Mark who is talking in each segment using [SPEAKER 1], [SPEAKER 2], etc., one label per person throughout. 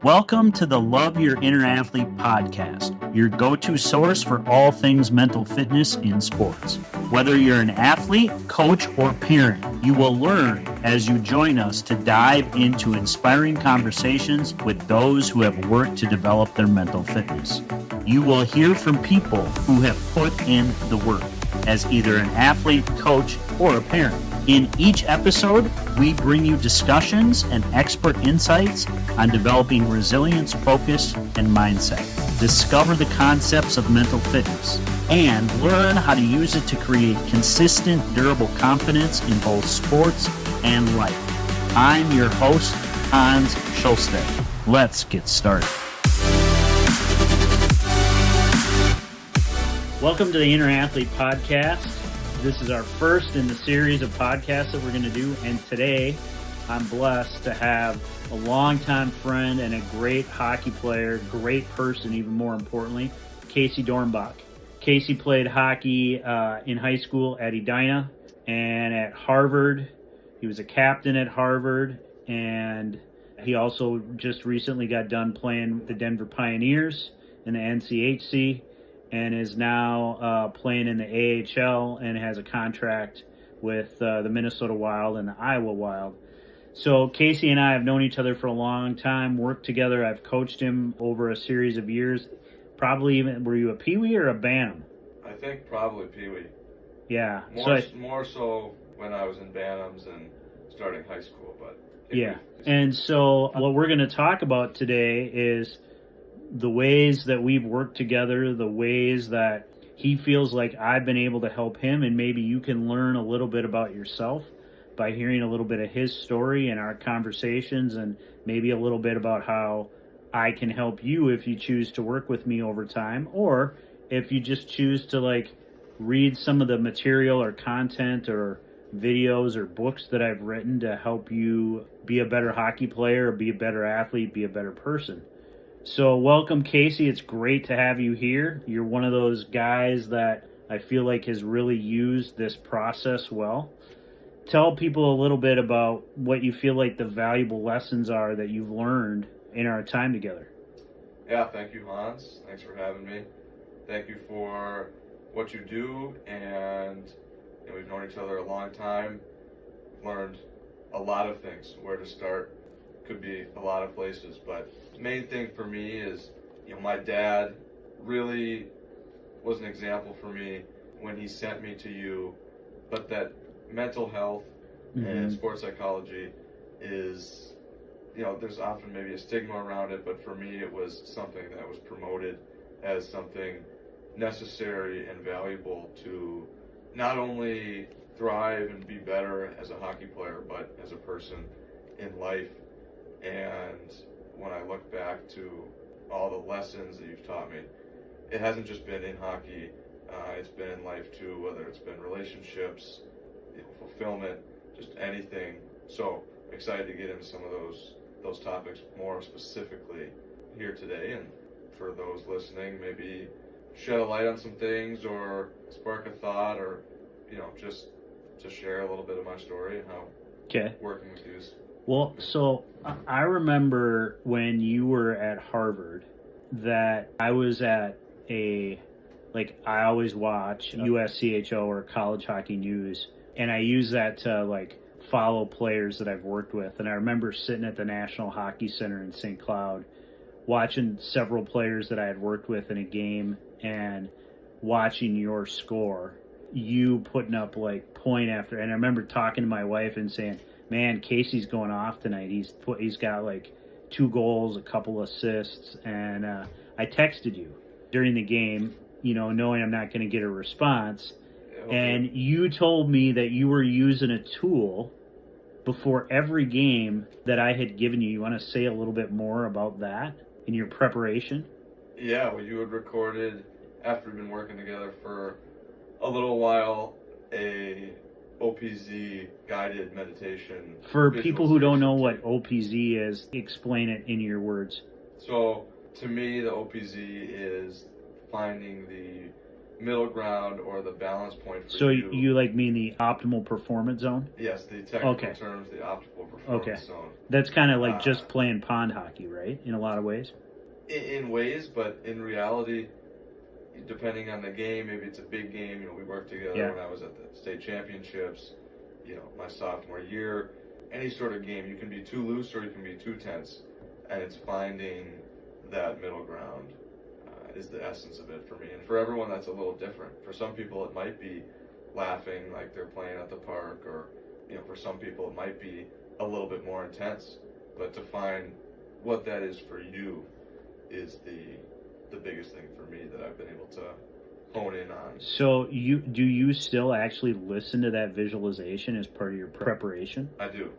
[SPEAKER 1] Welcome to the Love Your Inner Athlete podcast, your go-to source for all things mental fitness in sports. Whether you're an athlete, coach, or parent, you will learn as you join us to dive into inspiring conversations with those who have worked to develop their mental fitness. You will hear from people who have put in the work as either an athlete, coach, or a parent. In each episode, we bring you discussions and expert insights on developing resilience, focus, and mindset. Discover the concepts of mental fitness and learn how to use it to create consistent, durable confidence in both sports and life. I'm your host, Hans Schulstedt. Let's get started. Welcome to the Inner Athlete Podcast. This is our first in the series of podcasts that we're going to do, and today I'm blessed to have a longtime friend and a great hockey player, great person even more importantly, Casey Dornbach. Casey played hockey in high school at Edina and at Harvard. He was a captain at Harvard, and he also just recently got done playing with the Denver Pioneers in the NCHC. And is now playing in the AHL and has a contract with the Minnesota Wild and the Iowa Wild. So Casey and I have known each other for a long time, worked together. I've coached him over a series of years. Probably even, were you a Pee-wee or a Bantam?
[SPEAKER 2] I think probably Pee-wee.
[SPEAKER 1] Yeah.
[SPEAKER 2] More so when I was in Bantams and starting high school, but Pee-wee.
[SPEAKER 1] Yeah. And so what we're going to talk about today is the ways that we've worked together, the ways that he feels like I've been able to help him, and maybe you can learn a little bit about yourself by hearing a little bit of his story and our conversations, and maybe a little bit about how I can help you if you choose to work with me over time, or if you just choose to read some of the material or content or videos or books that I've written to help you be a better hockey player, or be a better athlete, be a better person. So welcome, Casey. It's great to have you here. You're one of those guys that I feel like has really used this process well. Tell people a little bit about what you feel like the valuable lessons are that you've learned in our time together.
[SPEAKER 2] Yeah, thank you, Hans. Thanks for having me. Thank you for what you do, and we've known each other a long time. Learned a lot of things. Where to start could be a lot of places, but the main thing for me is, my dad really was an example for me when he sent me to you, but that mental health and sports psychology is, there's often maybe a stigma around it, but for me it was something that was promoted as something necessary and valuable to not only thrive and be better as a hockey player, but as a person in life. And when I look back to all the lessons that you've taught me, it hasn't just been in hockey, it's been in life too, whether it's been relationships, fulfillment, just anything. So I'm excited to get into some of those topics more specifically here today, and for those listening, maybe shed a light on some things or spark a thought, or just to share a little bit of my story and how working with you is.
[SPEAKER 1] Well, so I remember when you were at Harvard that I was at I always watch USCHO or College Hockey News, and I use that to follow players that I've worked with. And I remember sitting at the National Hockey Center in St. Cloud watching several players that I had worked with in a game and watching your score, you putting up point after. And I remember talking to my wife and saying, man, Casey's going off tonight. He's got 2 goals, a couple assists, and I texted you during the game, knowing I'm not going to get a response. Okay. And you told me that you were using a tool before every game that I had given you. You want to say a little bit more about that in your preparation?
[SPEAKER 2] Yeah, well, you had recorded, after we've been working together for a little while, a OPZ guided meditation.
[SPEAKER 1] For people who don't know what OPZ is, explain it in your words.
[SPEAKER 2] So to me, the OPZ is finding the middle ground or the balance point for
[SPEAKER 1] So
[SPEAKER 2] you.
[SPEAKER 1] you like mean the optimal performance zone?
[SPEAKER 2] Yes, the technical
[SPEAKER 1] Okay.
[SPEAKER 2] terms, the optimal performance zone.
[SPEAKER 1] That's kind of like
[SPEAKER 2] Uh,
[SPEAKER 1] just playing pond hockey, right? In a lot of ways.
[SPEAKER 2] In ways, but in reality, depending on the game, maybe it's a big game. You know, we worked together
[SPEAKER 1] Yeah.
[SPEAKER 2] when I was at the state championships. You know, my sophomore year. Any sort of game, you can be too loose or you can be too tense, and it's finding that middle ground is the essence of it for me. And for everyone, that's a little different. For some people, it might be laughing like they're playing at the park, or you know, for some people, it might be a little bit more intense. But to find what that is for you is the biggest thing for me that I've been able to hone in on.
[SPEAKER 1] So you still actually listen to that visualization as part of your preparation?
[SPEAKER 2] I do.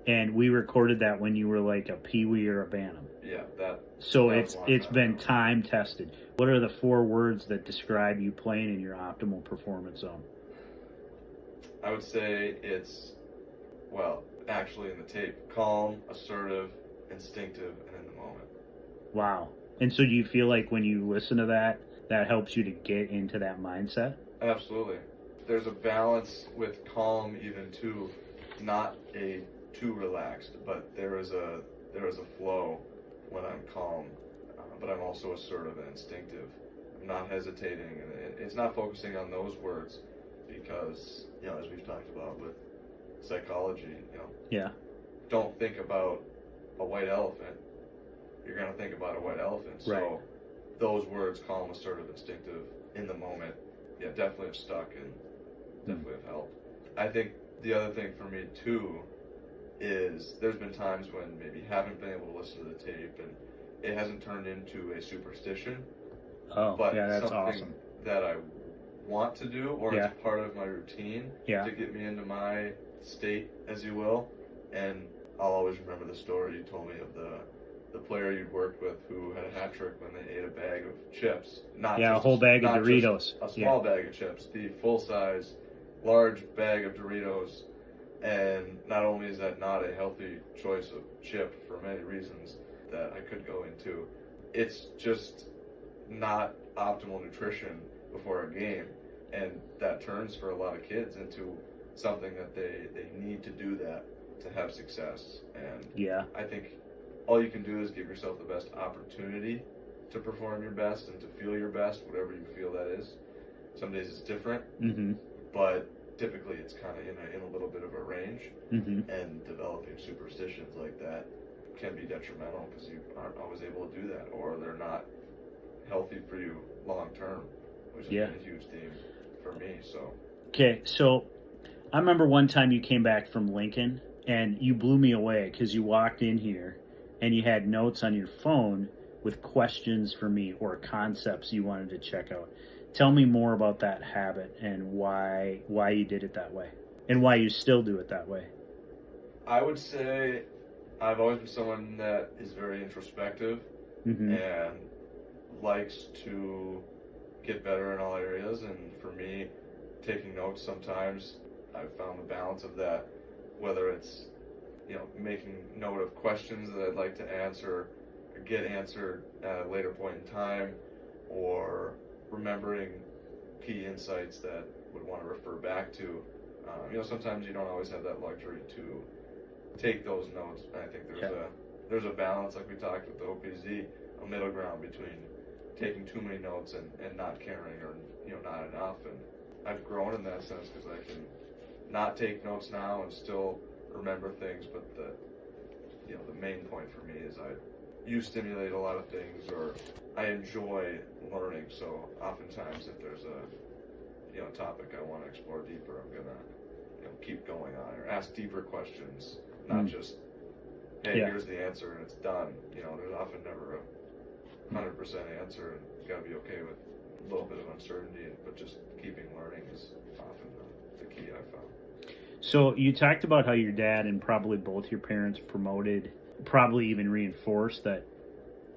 [SPEAKER 1] And we recorded that when you were like a peewee or a bantam.
[SPEAKER 2] Yeah, that.
[SPEAKER 1] So
[SPEAKER 2] that was a long
[SPEAKER 1] it's
[SPEAKER 2] time
[SPEAKER 1] been
[SPEAKER 2] ago.
[SPEAKER 1] time tested. What are the 4 words that describe you playing in your optimal performance zone?
[SPEAKER 2] I would say it's, well, actually in the tape, calm, assertive, instinctive, and in the moment.
[SPEAKER 1] Wow. And so do you feel like when you listen to that, that helps you to get into that mindset?
[SPEAKER 2] Absolutely. There's a balance with calm even too, not a too relaxed, but there is a flow when I'm calm, but I'm also assertive and instinctive. I'm not hesitating, and it's not focusing on those words because, you know, as we've talked about with psychology, you know,
[SPEAKER 1] Yeah.
[SPEAKER 2] don't think about a white elephant. You're going to think about a white elephant. So
[SPEAKER 1] Right.
[SPEAKER 2] those words, calm, assertive, instinctive, in the moment, yeah, definitely have stuck and definitely have helped. I think the other thing for me too is there's been times when maybe haven't been able to listen to the tape and it hasn't turned into a superstition,
[SPEAKER 1] Oh,
[SPEAKER 2] but
[SPEAKER 1] yeah, that's
[SPEAKER 2] something
[SPEAKER 1] awesome.
[SPEAKER 2] that I want to do, or
[SPEAKER 1] Yeah.
[SPEAKER 2] it's part of my routine
[SPEAKER 1] Yeah.
[SPEAKER 2] to get me into my state, as you will. And I'll always remember the story you told me of the player you'd worked with who had a hat trick when they ate a bag of chips. Not
[SPEAKER 1] Yeah, a
[SPEAKER 2] just
[SPEAKER 1] whole bag of
[SPEAKER 2] not
[SPEAKER 1] Doritos.
[SPEAKER 2] just a small bag of chips, the full size, large bag of Doritos. And not only is that not a healthy choice of chip for many reasons that I could go into, it's just not optimal nutrition before a game. And that turns for a lot of kids into something that they need to do that to have success. And
[SPEAKER 1] Yeah.
[SPEAKER 2] I think all you can do is give yourself the best opportunity to perform your best and to feel your best, whatever you feel that is. Some days it's different,
[SPEAKER 1] Mm-hmm.
[SPEAKER 2] but typically it's kind of in a little bit of a range.
[SPEAKER 1] Mm-hmm.
[SPEAKER 2] And developing superstitions like that can be detrimental because you aren't always able to do that, or they're not healthy for you long term, which has
[SPEAKER 1] Yeah.
[SPEAKER 2] been a huge theme for me. So
[SPEAKER 1] Okay, so I remember one time you came back from Lincoln and you blew me away because you walked in here and you had notes on your phone with questions for me or concepts you wanted to check out. Tell me more about that habit and why you did it that way and why you still do it that way.
[SPEAKER 2] I would say I've always been someone that is very introspective
[SPEAKER 1] Mm-hmm.
[SPEAKER 2] and likes to get better in all areas. And for me, taking notes sometimes, I've found the balance of that, whether it's, you know, making note of questions that I'd like to answer or get answered at a later point in time, or remembering key insights that would want to refer back to. You know, sometimes you don't always have that luxury to take those notes. And I think there's a balance, like we talked with the OPZ, a middle ground between taking too many notes and not caring, or, you know, not enough. And I've grown in that sense because I can not take notes now and still remember things, but the main point for me is you stimulate a lot of things, or I enjoy learning. So oftentimes if there's a topic I want to explore deeper, I'm gonna keep going on or ask deeper questions, not just hey, here's the answer and it's done. There's often never a 100% answer, and you gotta be okay with a little bit of uncertainty, but just keeping learning is often the key I found.
[SPEAKER 1] So you talked about how your dad and probably both your parents promoted, probably even reinforced that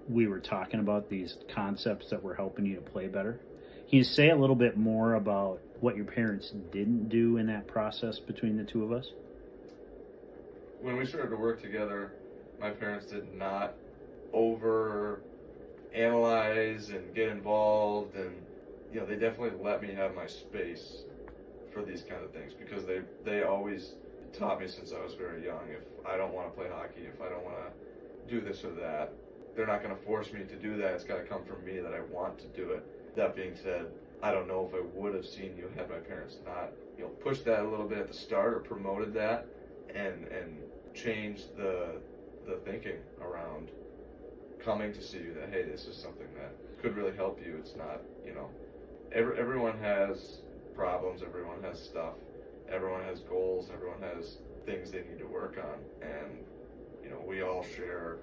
[SPEAKER 1] we were talking about these concepts that were helping you to play better. Can you say a little bit more about what your parents didn't do in that process between the two of us?
[SPEAKER 2] When we started to work together, my parents did not over analyze and get involved and they definitely let me have my space for these kind of things, because they always taught me since I was very young, if I don't want to play hockey, if I don't want to do this or that, they're not going to force me to do that. It's got to come from me that I want to do it. That being said, I don't know if I would have seen you had my parents not, pushed that a little bit at the start, or promoted that, and changed the thinking around coming to see you, that, hey, this is something that could really help you. It's not, everyone has problems, everyone has stuff, everyone has goals, everyone has things they need to work on, and we all share,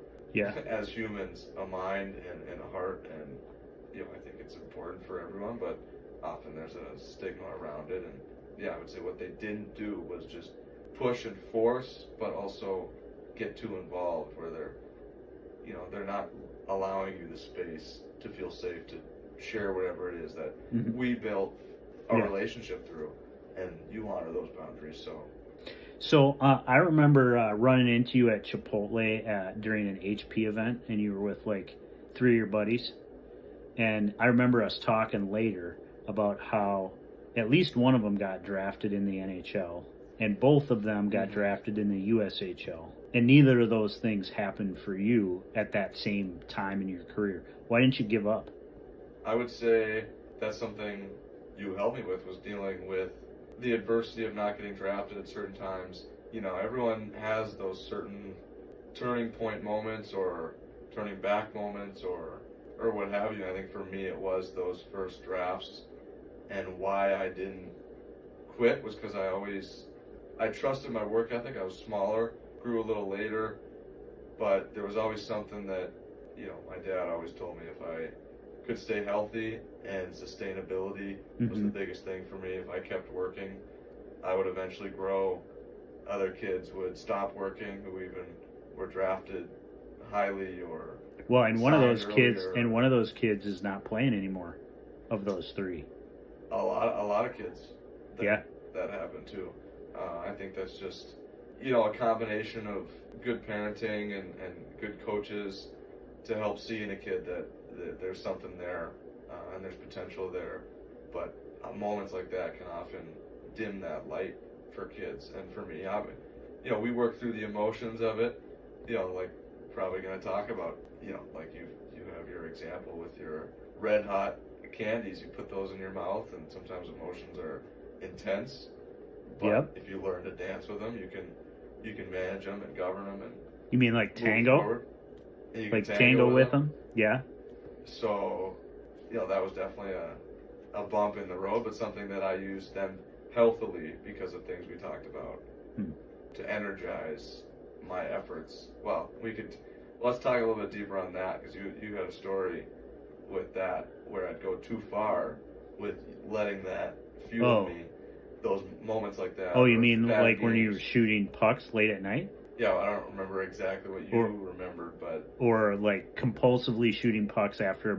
[SPEAKER 2] as humans, a mind and a heart, and I think it's important for everyone, but often there's a stigma around it. And I would say what they didn't do was just push and force, but also get too involved, where they're not allowing you the space to feel safe to share whatever it is that we built a relationship through, and you honor those boundaries.
[SPEAKER 1] So I remember running into you at Chipotle during an HP event, and you were with like 3 of your buddies. And I remember us talking later about how at least one of them got drafted in the NHL, and both of them got drafted in the USHL. And neither of those things happened for you at that same time in your career. Why didn't you give up?
[SPEAKER 2] I would say that's something you helped me with, was dealing with the adversity of not getting drafted at certain times. Everyone has those certain turning point moments, or turning back moments, or what have you. I think for me it was those first drafts, and why I didn't quit was because I trusted my work ethic. I was smaller, grew a little later, but there was always something that, my dad always told me, if I could stay healthy, and sustainability was the biggest thing for me. If I kept working, I would eventually grow. Other kids would stop working who even were drafted highly, or
[SPEAKER 1] and one of those
[SPEAKER 2] kids
[SPEAKER 1] is not playing anymore. Of those 3,
[SPEAKER 2] a lot of kids. That happened too. I think that's just a combination of good parenting and good coaches to help see in a kid that there's something there, and there's potential there. But moments like that can often dim that light for kids. And for me, we work through the emotions of it. Like probably going to talk about, like you have your example with your red hot candies. You put those in your mouth, and sometimes emotions are intense. But if you learn to dance with them, you can manage them and govern them. And
[SPEAKER 1] you mean like tango? Like tango with them? Yeah.
[SPEAKER 2] So, that was definitely a bump in the road, but something that I used then healthily, because of things we talked about, to energize my efforts. Well, let's talk a little bit deeper on that, because you had a story with that where I'd go too far with letting that fuel me. Those moments like that.
[SPEAKER 1] Oh, you mean like when you were shooting pucks late at night?
[SPEAKER 2] Yeah, I don't remember exactly what you remembered, but... Or
[SPEAKER 1] like compulsively shooting pucks after a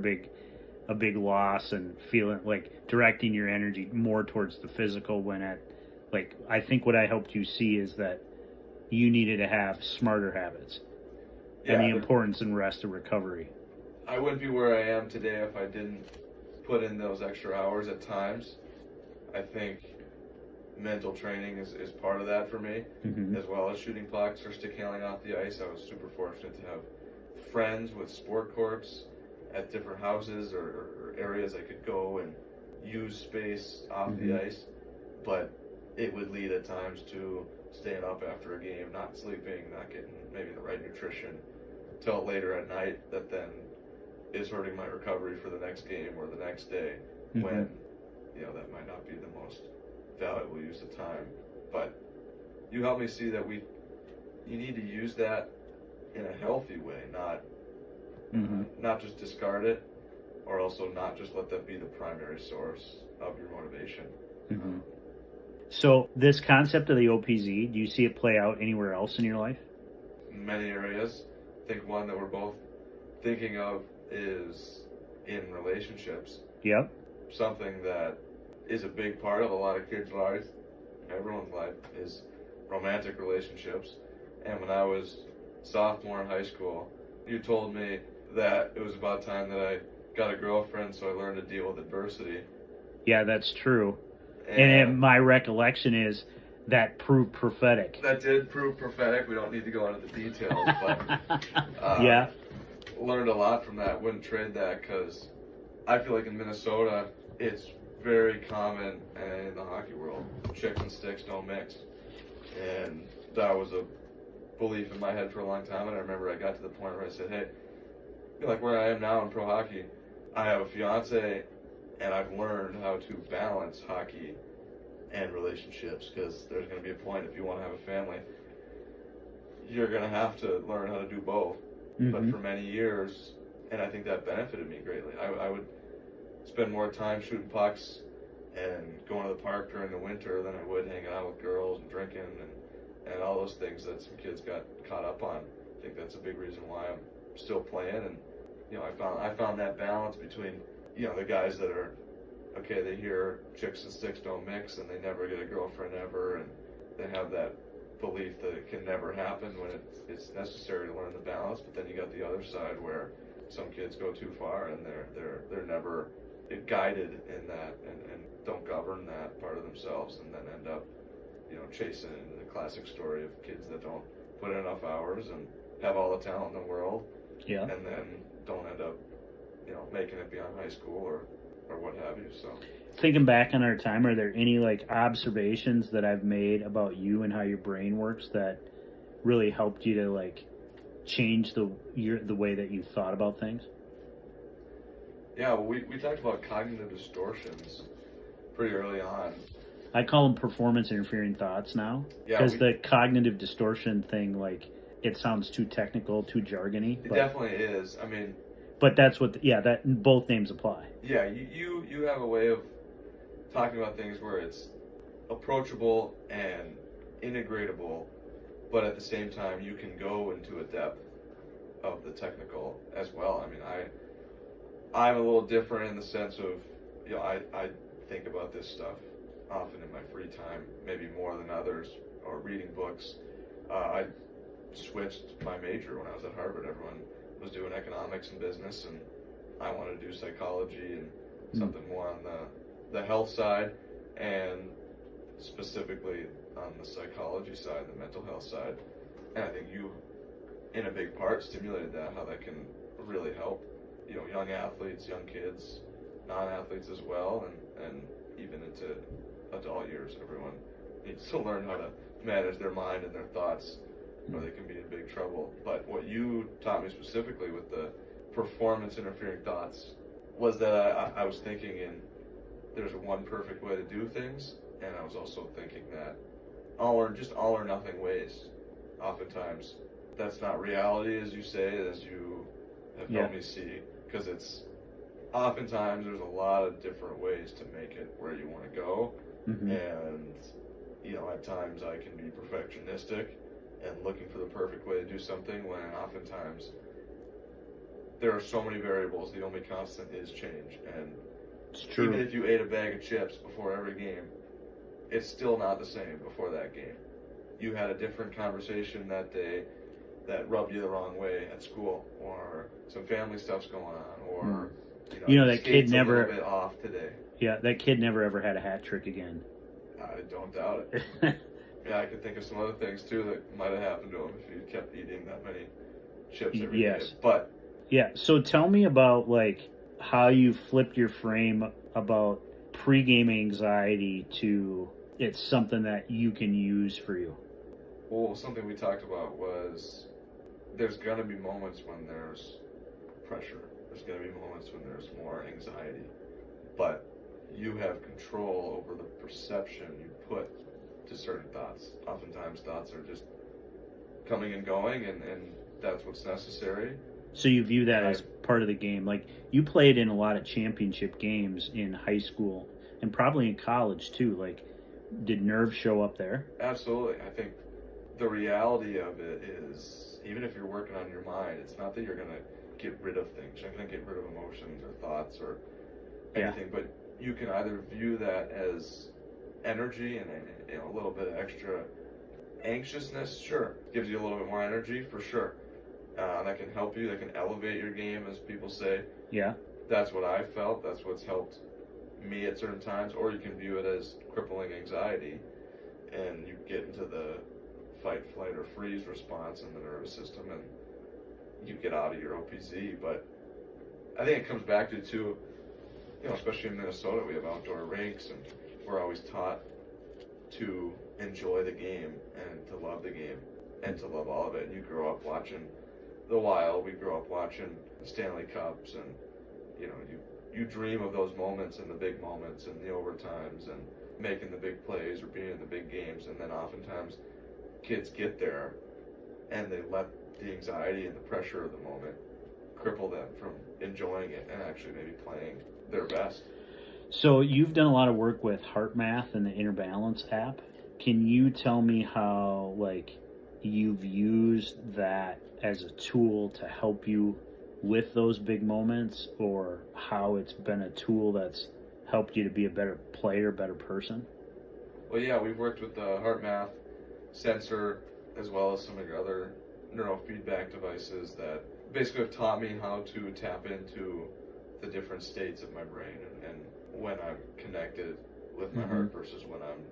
[SPEAKER 1] big loss, and feeling like directing your energy more towards the physical, when I think what I helped you see is that you needed to have smarter habits, and the importance in rest and recovery.
[SPEAKER 2] I wouldn't be where I am today if I didn't put in those extra hours at times. I think mental training is part of that for me, as well as shooting pucks or stick handling off the ice. I was super fortunate to have friends with sport courts at different houses or areas I could go and use space off the ice, but it would lead at times to staying up after a game, not sleeping, not getting maybe the right nutrition till later at night, that then is hurting my recovery for the next game or the next day, when that might not be the most valuable use of time. But you helped me see that you need to use that in a healthy way, not just discard it, or also not just let that be the primary source of your motivation.
[SPEAKER 1] So this concept of the OPZ, do you see it play out anywhere else in your life?
[SPEAKER 2] Many areas. I think one that we're both thinking of is in relationships.
[SPEAKER 1] Yep.
[SPEAKER 2] Something that is a big part of a lot of kids' lives, everyone's life, is romantic relationships. And when I was sophomore in high school, you told me that it was about time that I got a girlfriend, so I learned to deal with adversity.
[SPEAKER 1] Yeah, that's true. And my recollection is that proved prophetic.
[SPEAKER 2] That did prove prophetic. We don't need to go into the details, but
[SPEAKER 1] yeah.
[SPEAKER 2] Learned a lot from that. Wouldn't trade that because I feel like in Minnesota, it's very common in the hockey world. Chicks and sticks don't mix. And that was a belief in my head for a long time. And I remember I got to the point where I said, hey, like where I am now in pro hockey, I have a fiance and I've learned how to balance hockey and relationships, because there's going to be a point if you want to have a family, you're going to have to learn how to do both.
[SPEAKER 1] Mm-hmm.
[SPEAKER 2] But for many years, and I think that benefited me greatly, I would spend more time shooting pucks and going to the park during the winter than I would hanging out with girls and drinking and all those things that some kids got caught up on. I think that's a big reason why I'm still playing. And I found that balance between the guys that are okay, they hear chicks and sticks don't mix and they never get a girlfriend ever, and they have that belief that it can never happen when it's necessary to learn the balance. But then you got the other side where some kids go too far and they're never guided in that and don't govern that part of themselves, and then end up chasing the classic story of kids that don't put in enough hours and have all the talent in the world, and then don't end up making it beyond high school or what have you. So
[SPEAKER 1] thinking back on our time, are there any observations that I've made about you and how your brain works that really helped you to change the way that you thought about things?
[SPEAKER 2] Yeah, well, we talked about cognitive distortions pretty early on.
[SPEAKER 1] I call them performance interfering thoughts now, because the cognitive distortion thing, it sounds too technical, too jargony.
[SPEAKER 2] It definitely is. I mean,
[SPEAKER 1] but that's what that both names apply.
[SPEAKER 2] Yeah, you have a way of talking about things where it's approachable and integratable, but at the same time you can go into a depth of the technical as well. I mean, I'm a little different in the sense of I think about this stuff often in my free time, maybe more than others, or reading books. I switched my major when I was at Harvard. Everyone was doing economics and business, and I wanted to do psychology and something more on the health side, and specifically on the psychology side, the mental health side. And I think you, in a big part, stimulated that, how that can really help, young athletes, young kids, non-athletes as well, and even into adult years. Everyone needs to learn how to manage their mind and their thoughts, or they can be in big trouble. But what you taught me specifically with the performance interfering thoughts was that I was thinking there's one perfect way to do things, and I was also thinking that all or nothing ways. Oftentimes, that's not reality, as you say, as you have helped me see, because it's oftentimes there's a lot of different ways to make it where you want to go, and at times I can be perfectionistic and looking for the perfect way to do something, when oftentimes there are so many variables. The only constant is change. And
[SPEAKER 1] it's true.
[SPEAKER 2] Even if you ate a bag of chips before every game, it's still not the same before that game. You had a different conversation that day that rubbed you the wrong way at school, or some family stuff's going on, or
[SPEAKER 1] that kid never
[SPEAKER 2] a little bit off today.
[SPEAKER 1] Yeah, that kid never ever had a hat trick again.
[SPEAKER 2] I don't doubt it. Yeah, I could think of some other things too that might have happened to him if he kept eating that many chips every day. But
[SPEAKER 1] so tell me about how you flipped your frame about pregame anxiety to it's something that you can use for you.
[SPEAKER 2] Well, something we talked about was there's going to be moments when there's pressure. There's going to be moments when there's more anxiety. But you have control over the perception you put to certain thoughts. Oftentimes thoughts are just coming and going, and that's what's necessary.
[SPEAKER 1] So you view that as part of the game. You played in a lot of championship games in high school and probably in college too. Did nerves show up there?
[SPEAKER 2] Absolutely. I think the reality of it is, even if you're working on your mind, it's not that you're going to get rid of things. You're not going to get rid of emotions or thoughts or anything, but you can either view that as energy and a little bit of extra anxiousness. Sure, gives you a little bit more energy for sure. That can help you. That can elevate your game, as people say.
[SPEAKER 1] Yeah.
[SPEAKER 2] That's what I felt. That's what's helped me at certain times, or you can view it as crippling anxiety, and you get into the fight, flight, or freeze response in the nervous system, and you get out of your OPZ. But I think it comes back to, too, especially in Minnesota, we have outdoor rinks, and we're always taught to enjoy the game and to love the game and to love all of it. And you grow up watching the Wild, we grow up watching the Stanley Cups, and you dream of those moments and the big moments and the overtimes and making the big plays or being in the big games. And then oftentimes kids get there and they let the anxiety and the pressure of the moment cripple them from enjoying it and actually maybe playing their best.
[SPEAKER 1] So you've done a lot of work with Heart Math and the Inner Balance app. Can you tell me how you've used that as a tool to help you with those big moments, or how it's been a tool that's helped you to be a better player, better person?
[SPEAKER 2] Well, yeah, we've worked with the Heart Math sensor as well as some of your other neurofeedback devices that basically have taught me how to tap into the different states of my brain and when I'm connected with my heart versus when I'm,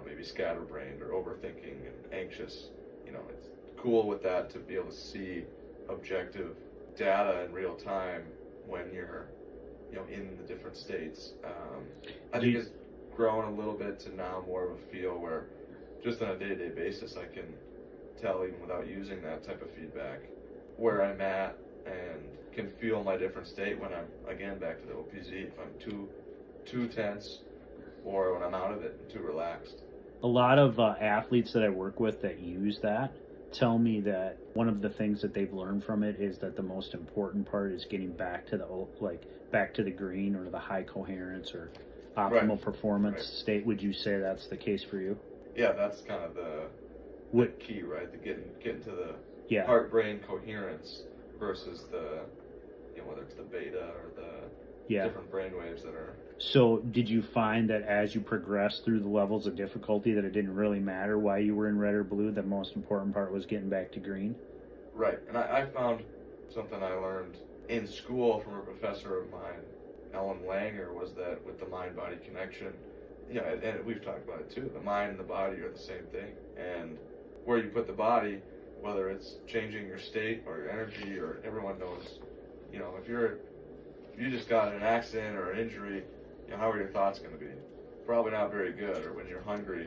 [SPEAKER 2] maybe scatterbrained or overthinking and anxious. It's cool with that to be able to see objective data in real time when you're, in the different states. I think it's grown a little bit to now more of a feel where just on a day-to-day basis I can tell, even without using that type of feedback, where I'm at and can feel my different state when I'm, again, back to the OPZ, if I'm too tense or when I'm out of it and too relaxed.
[SPEAKER 1] A lot of athletes that I work with that use that tell me that one of the things that they've learned from it is that the most important part is getting back to the green or the high coherence or optimal performance state. Would you say that's the case for you?
[SPEAKER 2] Yeah, that's kind of the key, right? The getting to the heart-brain coherence versus the, whether it's the beta or the different brain waves that are.
[SPEAKER 1] So did you find that as you progressed through the levels of difficulty that it didn't really matter why you were in red or blue, the most important part was getting back to green?
[SPEAKER 2] Right. And I found something I learned in school from a professor of mine, Ellen Langer, was that with the mind-body connection, and we've talked about it too, the mind and the body are the same thing. And where you put the body, whether it's changing your state or your energy, or everyone knows, if you just got in an accident or an injury, how are your thoughts going to be? Probably not very good. Or when you're hungry,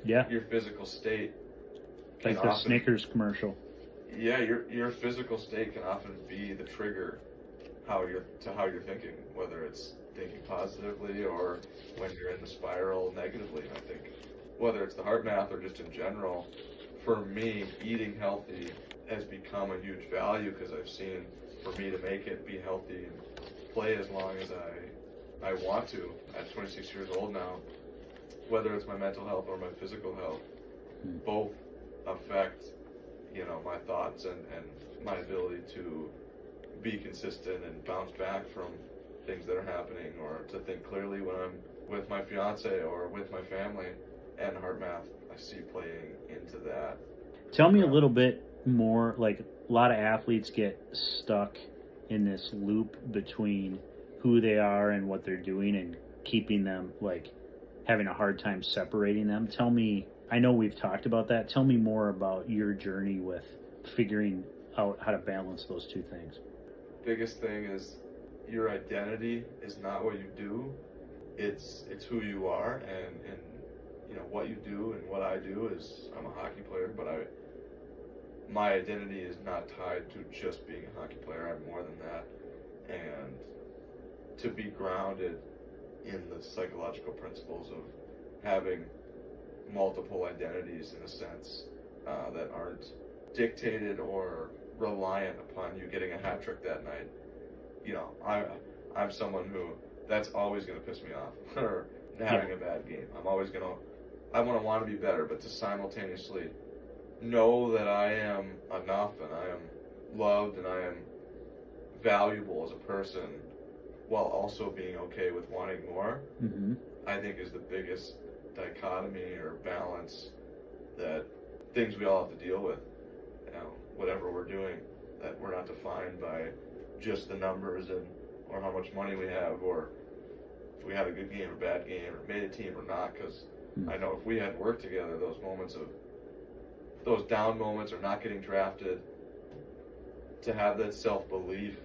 [SPEAKER 2] your physical state,
[SPEAKER 1] like the Snickers commercial.
[SPEAKER 2] Yeah, your physical state can often be the trigger how you're thinking, whether it's thinking positively or when you're in the spiral negatively. And I think whether it's the Heart Math or just in general, for me, eating healthy has become a huge value because I've seen, for me to make it, be healthy and play as long as I want to at 26 years old now, whether it's my mental health or my physical health, both affect, my thoughts and my ability to be consistent and bounce back from things that are happening, or to think clearly when I'm with my fiance or with my family. And Heart Math, I see playing into that.
[SPEAKER 1] Tell me a little bit more, a lot of athletes get stuck in this loop between who they are and what they're doing and keeping them, having a hard time separating them. Tell me, I know we've talked about that. Tell me more about your journey with figuring out how to balance those two things.
[SPEAKER 2] Biggest thing is your identity is not what you do. It's who you are, and what you do. And what I do is, I'm a hockey player, but my identity is not tied to just being a hockey player. I'm more than that. And to be grounded in the psychological principles of having multiple identities, in a sense, that aren't dictated or reliant upon you getting a hat trick that night. I'm someone who, that's always going to piss me off, or having a bad game. I want to be better, but to simultaneously know that I am enough and I am loved and I am valuable as a person, while also being okay with wanting more, I think is the biggest dichotomy or balance that things we all have to deal with. Whatever we're doing, that we're not defined by just the numbers or how much money we have or if we had a good game or bad game or made a team or not, because I know if we had worked together, those down moments or not getting drafted, to have that self-belief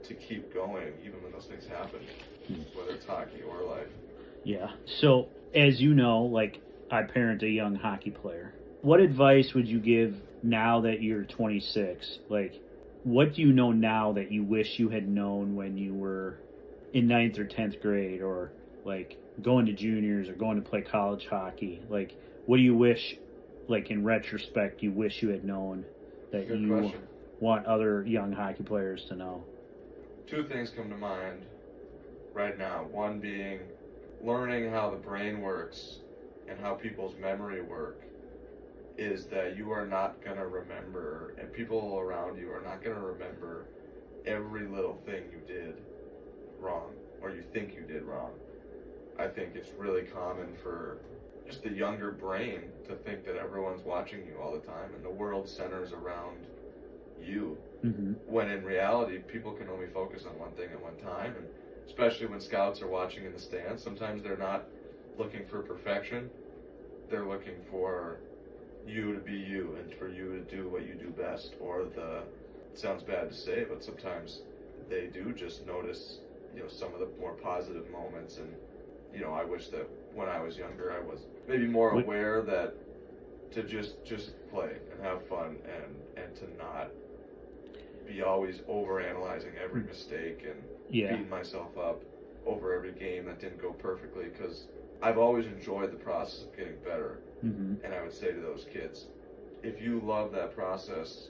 [SPEAKER 2] to keep going even when those things happen, whether it's hockey or life.
[SPEAKER 1] Yeah. So, as you know, like, I parent a young hockey player. What advice would you give now that you're 26? Like, what do you know now that you wish you had known when you were in 9th or 10th grade, or like going to juniors or going to play college hockey? Like, what do you wish, like in retrospect, you wish you had known that
[SPEAKER 2] Good
[SPEAKER 1] you
[SPEAKER 2] question.
[SPEAKER 1] want other young hockey players to know?
[SPEAKER 2] Two things come to mind right now. One being learning how the brain works and how people's memory work is that you are not going to remember, and people around you are not going to remember every little thing you did wrong or you think you did wrong. I think it's really common for just the younger brain to think that everyone's watching you all the time and the world centers around you, when in reality people can only focus on one thing at one time. And especially when scouts are watching in the stands, sometimes they're not looking for perfection, they're looking for you to be you and for you to do what you do best. Or it sounds bad to say, but sometimes they do just notice, some of the more positive moments. And I wish that when I was younger I was maybe more aware that to just play and have fun, and to not be always over analyzing every mistake and beating myself up over every game that didn't go perfectly, because I've always enjoyed the process of getting better. And I would say to those kids, if you love that process,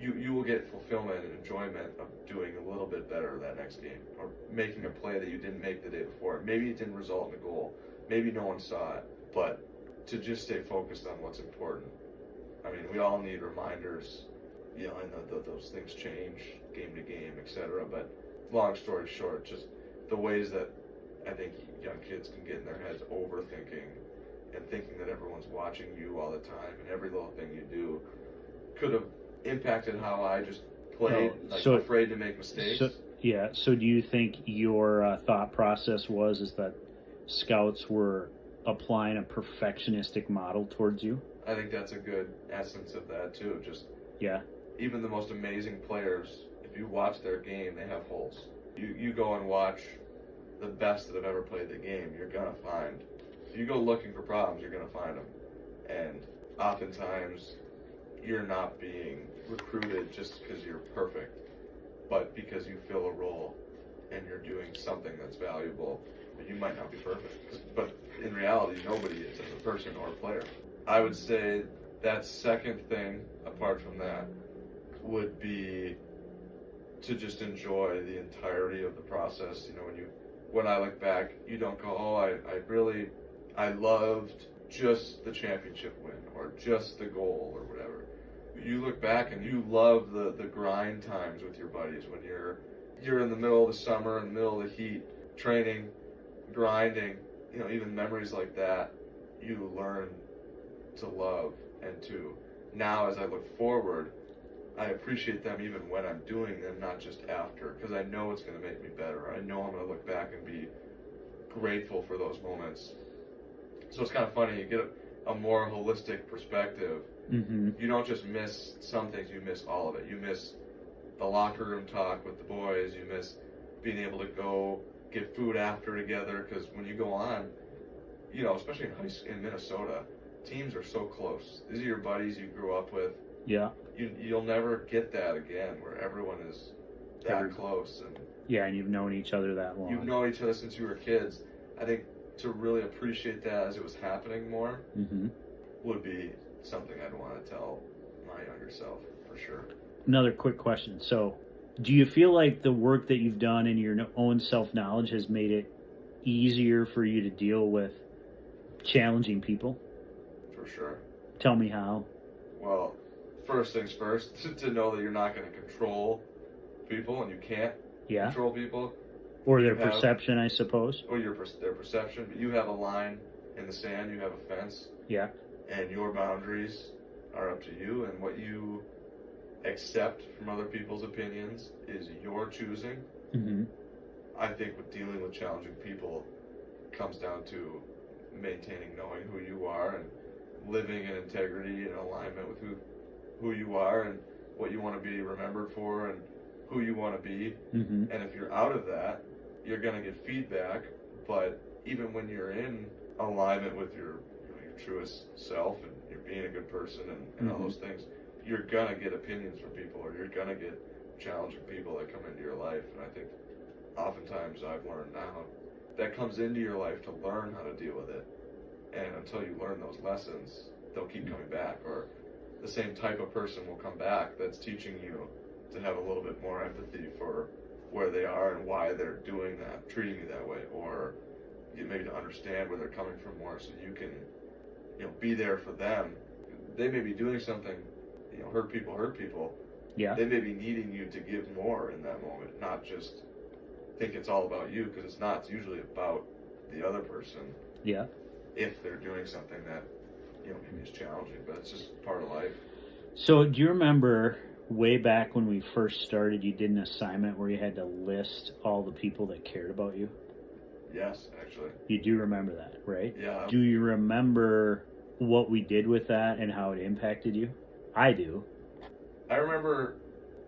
[SPEAKER 2] you will get fulfillment and enjoyment of doing a little bit better that next game, or making a play that you didn't make the day before. Maybe it didn't result in a goal, maybe no one saw it, but to just stay focused on what's important. I mean, we all need reminders, and those things change game to game, etc. But long story short, just the ways that I think young kids can get in their heads overthinking and thinking that everyone's watching you all the time and every little thing you do could have impacted how I just played, afraid to make mistakes.
[SPEAKER 1] So do you think your thought process is that scouts were applying a perfectionistic model towards you?
[SPEAKER 2] I think that's a good essence of that too. Just even the most amazing players, if you watch their game, they have holes. You go and watch the best that have ever played the game, you're gonna find. If you go looking for problems, you're gonna find them. And oftentimes, you're not being recruited just because you're perfect, but because you fill a role and you're doing something that's valuable. You might not be perfect, but in reality, nobody is as a person or a player. I would say that second thing, apart from that, would be to just enjoy the entirety of the process. When I look back, you don't go, I loved just the championship win or just the goal or whatever. You look back and you love the grind times with your buddies when you're in the middle of the summer, in the middle of the heat, training, grinding, even memories like that, you learn to love. And to now, as I look forward, I appreciate them even when I'm doing them, not just after, because I know it's going to make me better. I know I'm going to look back and be grateful for those moments. So it's kind of funny, you get a more holistic perspective. You don't just miss some things, you miss all of it. You miss the locker room talk with the boys, you miss being able to go get food after together, because when you go on, especially in Minnesota, teams are so close. These are your buddies you grew up with. You'll never get that again, where everyone is that close. And
[SPEAKER 1] you've known each other that long.
[SPEAKER 2] You've known each other since you were kids. I think to really appreciate that as it was happening more would be something I'd want to tell my younger self, for sure.
[SPEAKER 1] Another quick question. So, do you feel like the work that you've done in your own self-knowledge has made it easier for you to deal with challenging people?
[SPEAKER 2] For sure.
[SPEAKER 1] Tell me how.
[SPEAKER 2] Well, first things first, to know that you're not going to control people, and you can't control people.
[SPEAKER 1] Or their perception, I suppose.
[SPEAKER 2] Or their perception. But you have a line in the sand, you have a fence. And your boundaries are up to you, and what you accept from other people's opinions is your choosing. I think with dealing with challenging people comes down to maintaining knowing who you are and living in integrity and alignment with who you are and what you want to be remembered for and who you want to be.
[SPEAKER 1] Mm-hmm.
[SPEAKER 2] And if you're out of that, you're going to get feedback. But even when you're in alignment with your truest self and you're being a good person and all those things, you're going to get opinions from people, or you're going to get challenging people that come into your life. And I think oftentimes I've learned now that comes into your life to learn how to deal with it. And until you learn those lessons, they'll keep coming back. Or the same type of person will come back that's teaching you to have a little bit more empathy for where they are and why they're doing that, treating you that way, or maybe to understand where they're coming from more, so you can, be there for them. They may be doing something, hurt people.
[SPEAKER 1] Yeah.
[SPEAKER 2] They may be needing you to give more in that moment, not just think it's all about you, because it's not. It's usually about the other person.
[SPEAKER 1] Yeah.
[SPEAKER 2] If they're doing something that, maybe is challenging, but it's just part of life.
[SPEAKER 1] So do you remember way back when we first started, you did an assignment where you had to list all the people that cared about you?
[SPEAKER 2] Yes, actually.
[SPEAKER 1] You do remember that, right?
[SPEAKER 2] Yeah.
[SPEAKER 1] Do you remember what we did with that and how it impacted you? I do.
[SPEAKER 2] I remember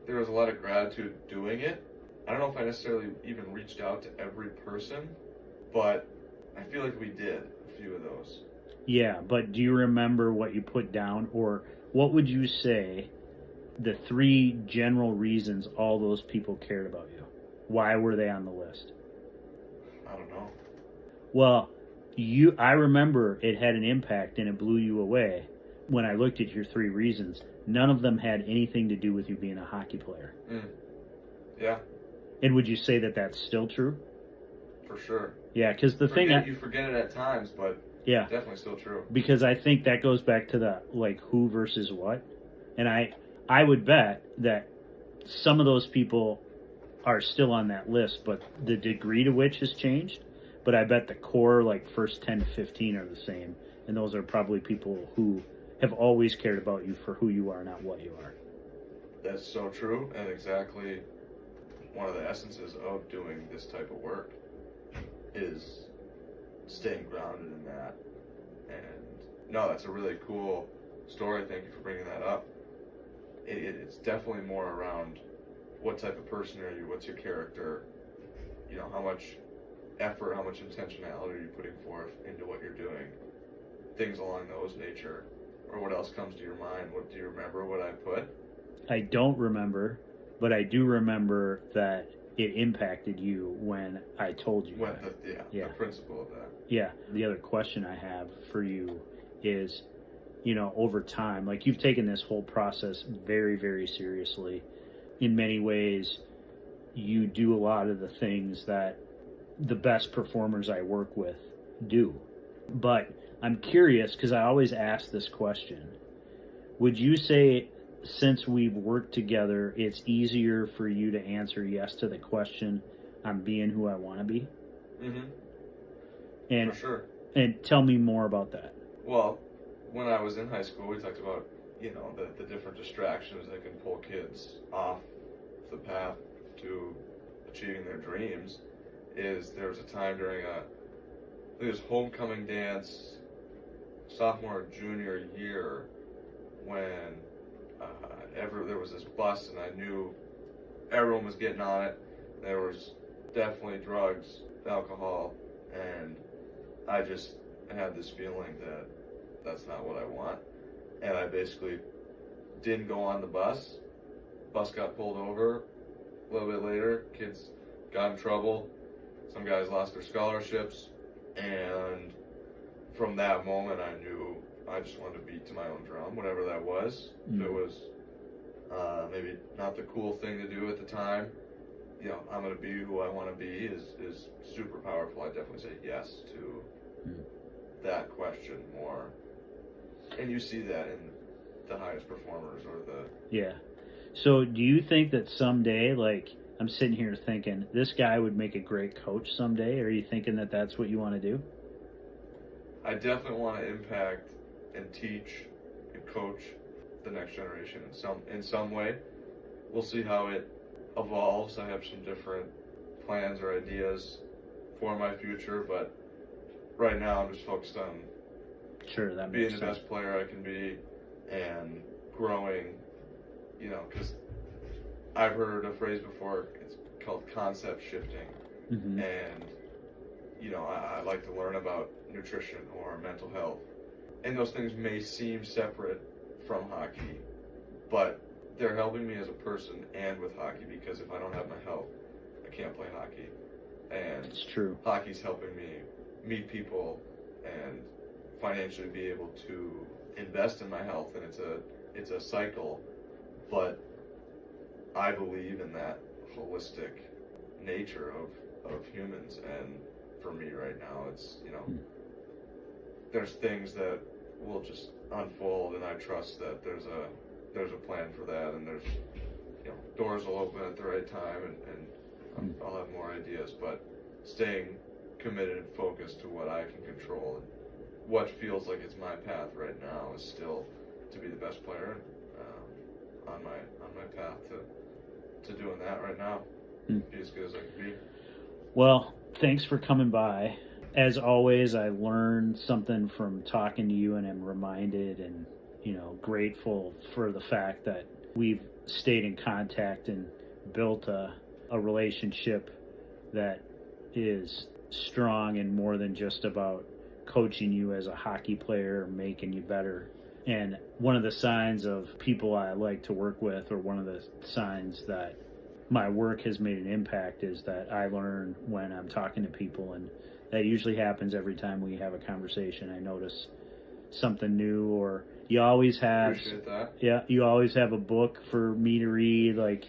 [SPEAKER 2] there was a lot of gratitude doing it. I don't know if I necessarily even reached out to every person, but I feel like we did a few of those.
[SPEAKER 1] Yeah, but do you remember what you put down, or what would you say the 3 general reasons all those people cared about you? Why were they on the list?
[SPEAKER 2] I don't know.
[SPEAKER 1] Well, I remember it had an impact and it blew you away. When I looked at your 3 reasons, none of them had anything to do with you being a hockey player.
[SPEAKER 2] Yeah.
[SPEAKER 1] And would you say that that's still true?
[SPEAKER 2] For sure.
[SPEAKER 1] Yeah, because
[SPEAKER 2] you forget it at times, but
[SPEAKER 1] yeah,
[SPEAKER 2] definitely still true.
[SPEAKER 1] Because I think that goes back to the who versus what, and I would bet that some of those people are still on that list, but the degree to which has changed. But I bet the core first 10 to 15 are the same, and those are probably people who have always cared about you for who you are, not what you are.
[SPEAKER 2] That's so true, and exactly one of the essences of doing this type of work is staying grounded in that. And no, that's a really cool story. Thank you for bringing that up. It's definitely more around what type of person are you, what's your character, how much effort, how much intentionality are you putting forth into what you're doing, things along those nature. Or what else comes to your mind? What do you remember what I put?
[SPEAKER 1] I don't remember, but I do remember that it impacted you when I told you that.
[SPEAKER 2] The principle of that.
[SPEAKER 1] Yeah. The other question I have for you is, over time, you've taken this whole process very, very seriously. In many ways, you do a lot of the things that the best performers I work with do. But I'm curious, because I always ask this question. Would you say, since we've worked together, it's easier for you to answer yes to the question, I'm being who I want to be?
[SPEAKER 2] Mm-hmm.
[SPEAKER 1] And,
[SPEAKER 2] for sure.
[SPEAKER 1] And tell me more about that.
[SPEAKER 2] Well, when I was in high school, we talked about, the different distractions that can pull kids off the path to achieving their dreams. There was a time during it was homecoming dance, sophomore or junior year, when there was this bus, and I knew everyone was getting on it. There was definitely drugs, alcohol, and I just had this feeling that that's not what I want. And I basically didn't go on the bus. Bus got pulled over. A little bit later, kids got in trouble. Some guys lost their scholarships. And from that moment, I knew I just wanted to beat to my own drum, whatever that was. If it was maybe not the cool thing to do at the time, I'm going to be who I want to be is super powerful. I definitely say yes to that question more. And you see that in the highest performers or the...
[SPEAKER 1] Yeah. So do you think that someday, I'm sitting here thinking, this guy would make a great coach someday? Are you thinking that that's what you want to do?
[SPEAKER 2] I definitely want to impact and teach and coach the next generation in some way. We'll see how it evolves. I have some different plans or ideas for my future, but right now I'm just focused on
[SPEAKER 1] Sure, that
[SPEAKER 2] being
[SPEAKER 1] makes
[SPEAKER 2] the
[SPEAKER 1] sense.
[SPEAKER 2] best player I can be and growing, because I've heard a phrase before, it's called concept shifting.
[SPEAKER 1] Mm-hmm.
[SPEAKER 2] And, I like to learn about nutrition or mental health. And those things may seem separate from hockey, but they're helping me as a person and with hockey, because if I don't have my health, I can't play hockey. And
[SPEAKER 1] It's true.
[SPEAKER 2] hockey's helping me meet people and financially be able to invest in my health, and it's a cycle, but I believe in that holistic nature of humans. And for me right now, it's there's things that will just unfold, and I trust that there's a plan for that, and there's doors will open at the right time, and I'll have more ideas, but staying committed and focused to what I can control, and what feels like it's my path right now is still to be the best player on my path to doing that right now. Be as good as I can be.
[SPEAKER 1] Well, thanks for coming by. As always, I learned something from talking to you, and I'm reminded and grateful for the fact that we've stayed in contact and built a relationship that is strong and more than just about coaching you as a hockey player, making you better. And one of the signs of people I like to work with, or one of the signs that my work has made an impact, is that I learn when I'm talking to people, and that usually happens every time we have a conversation. I notice something new, or you always have,
[SPEAKER 2] Appreciate that.
[SPEAKER 1] yeah, you always have a book for me to read. Like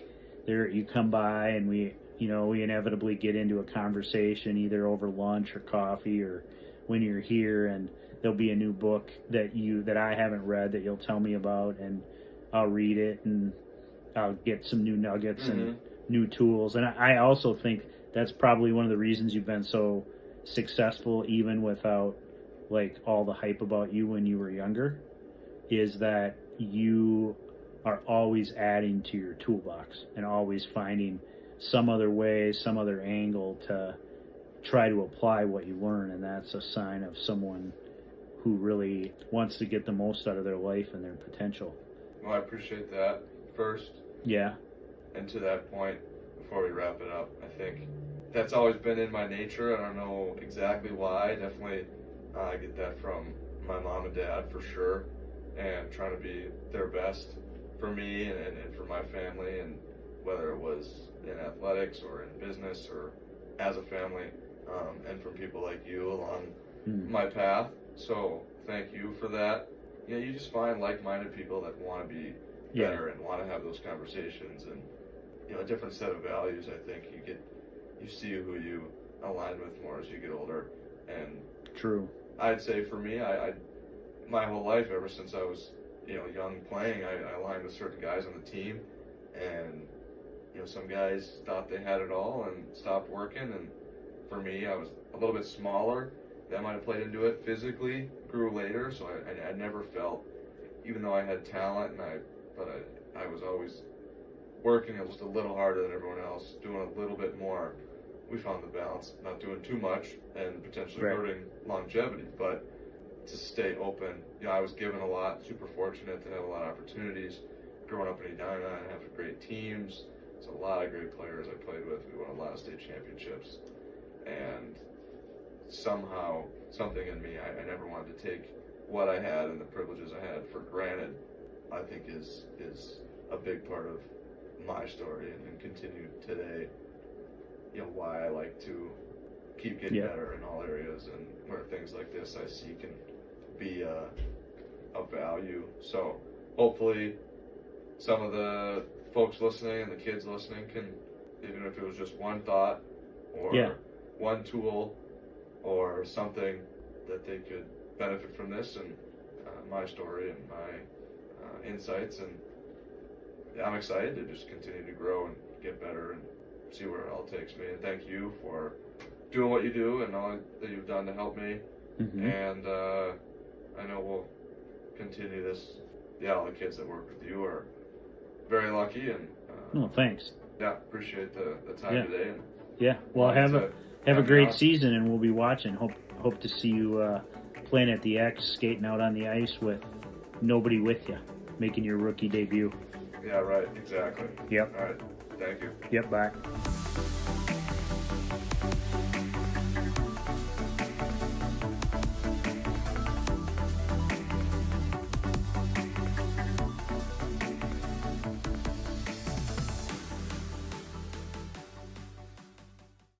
[SPEAKER 1] there, you come by and we inevitably get into a conversation either over lunch or coffee or when you're here, and there'll be a new book that I haven't read that you'll tell me about, and I'll read it and I'll get some new nuggets and new tools. And I also think that's probably one of the reasons you've been so successful, even without like all the hype about you when you were younger, is that you are always adding to your toolbox and always finding some other way, some other angle to try to apply what you learn. And that's a sign of someone who really wants to get the most out of their life and their potential.
[SPEAKER 2] Well, I appreciate that first.
[SPEAKER 1] Yeah.
[SPEAKER 2] And to that point, before we wrap it up, I think that's always been in my nature. I don't know exactly why. Definitely I get that from my mom and dad for sure, and trying to be their best for me and for my family, and whether it was in athletics or in business or as a family, and from people like you along my path. So thank you for that. You just find like-minded people that want to be better and want to have those conversations, and a different set of values. I think you see who you align with more as you get older. And
[SPEAKER 1] True.
[SPEAKER 2] I'd say for me, I my whole life, ever since I was young playing, I aligned with certain guys on the team, and some guys thought they had it all and stopped working, and for me, I was a little bit smaller. That might have played into it. Physically grew later, so I never felt, even though I had talent, but I was always working just a little harder than everyone else, doing a little bit more. We found the balance, not doing too much and potentially hurting longevity, but to stay open. I was given a lot, super fortunate to have a lot of opportunities. Growing up in Edina and having great teams, there's a lot of great players I played with. We won a lot of state championships, and somehow, something in me, I never wanted to take what I had and the privileges I had for granted. I think is a big part of my story, and continue today. Why I like to keep getting better in all areas, and where things like this I see can be a value. So hopefully some of the folks listening and the kids listening can, even if it was just one thought or one tool or something, that they could benefit from this and my story and my insights. And I'm excited to just continue to grow and get better and see where it all takes me. And thank you for doing what you do and all that you've done to help me. And I know we'll continue this. All the kids that work with you are very lucky, and
[SPEAKER 1] thanks.
[SPEAKER 2] Appreciate the time today, and
[SPEAKER 1] Yeah. Well,
[SPEAKER 2] Wanted
[SPEAKER 1] have
[SPEAKER 2] to
[SPEAKER 1] a
[SPEAKER 2] have you
[SPEAKER 1] great
[SPEAKER 2] on.
[SPEAKER 1] season, and we'll be watching. Hope to see you playing at the X, skating out on the ice with nobody with you, making your rookie debut.
[SPEAKER 2] Yeah, right. Exactly.
[SPEAKER 1] Yep.
[SPEAKER 2] All right. Thank you.
[SPEAKER 1] Yep. Bye.